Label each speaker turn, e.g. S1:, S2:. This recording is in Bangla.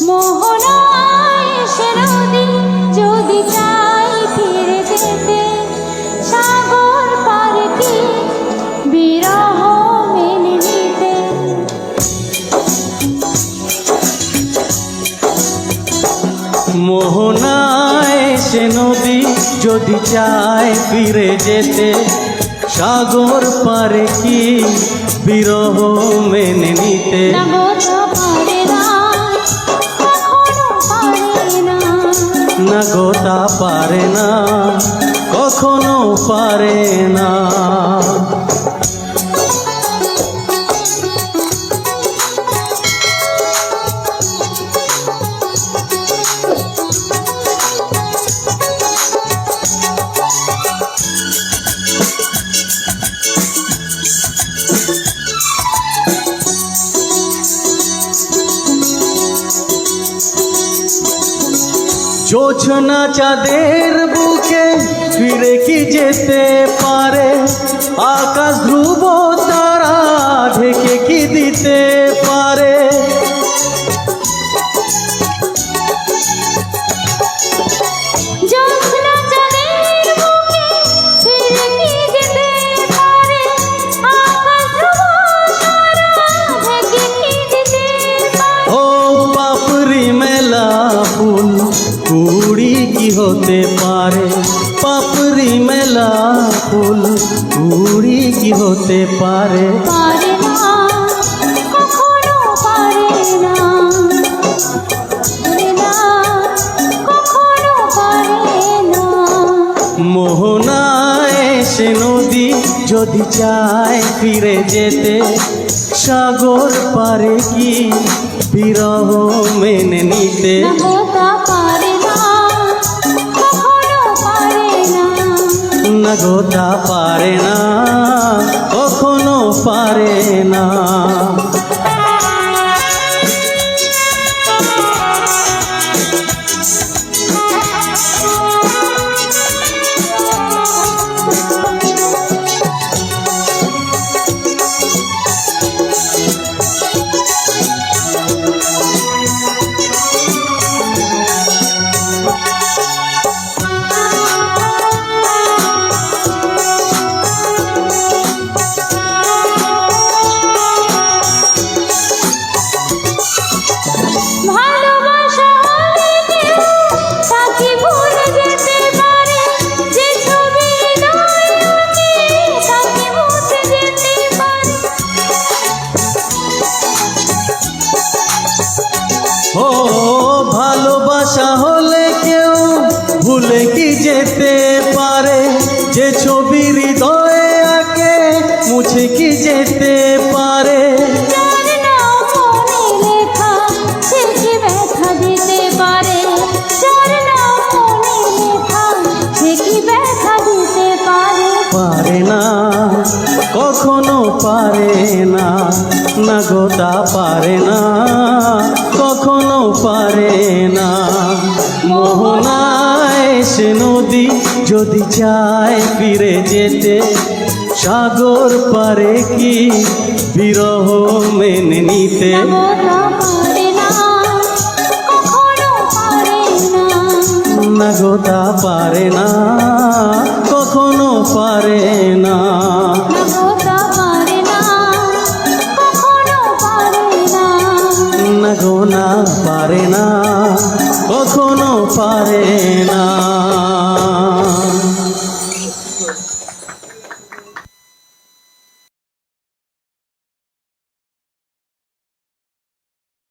S1: মোহনায় সে নদী যদি চাই ফিরে যেতে, সাগর পারে কি বিরহ মেনে নিতে।
S2: মোহনায় সে নদী যদি চায় ফিরে যেতে, সাগর পারে কি বিরহ মেনে নিতে।
S1: না গো তা পারে না, কখনো পারে না।
S2: না গো তা পারে না, কখনো পারে না। জোছনা চাঁদের বুকে ফিরে কি যেতে পারে, আকাশ ধ্রুব তারা ঢেকে কি দিতে পারে।
S1: জ্যোৎস্না চাঁদের বুকে ফিরে কি যেতে পারে, আকাশ ধ্রুব তারা ঢেকে কি দিতে পারে।
S2: ও পাপড়ি মেলা ফুল কুড়ি কি হতে পারে, পাপড়ি মেলা ফুল কুড়ি কি হতে পারে।
S1: পারে না, কখনো পারে না, পারে না, কখনো পারে না।
S2: মোহনায় সে নদী যদি চায় ফিরে যেতে, সাগর পারে কি বিরহ মেনে নিতে।
S1: না গো তা পারে না, কখনো পারে না।
S2: না গো তা পারে না, কখনো পারে না।
S1: ভালোবাসা হলে কেউ তাকে ভুলে যেতে পারে, যে ছবি হৃদয়ে আঁকে তাকে মুছে যেতে পারে।
S2: ও ভালোবাসা হলে কেউ ভুলে কি যেতে পারে, যে ছবি হৃদয়ে আঁকে মুছে কি যেতে পারে।
S1: যার নাম মনে লেখা সে কি ব্যথা দিতে পারে, যার নাম মনে লেখা সে কি ব্যথা দিতে পারে।
S2: পারে না, কখনো পারে না। না গো তা পারে না, কখনো পারে না। মোহনায় সে নদী যদি চায় ফিরে যেতে, সাগর পারে কি বিরহ মেনে নিতে।
S1: না গো তা পারে না, কখনো পারে না।
S2: না গো তা পারে না, কখনো পারে না।
S1: না গো তা পারে না, কখনো পারে না।
S2: না গো না পারে না, কখনো পারে না।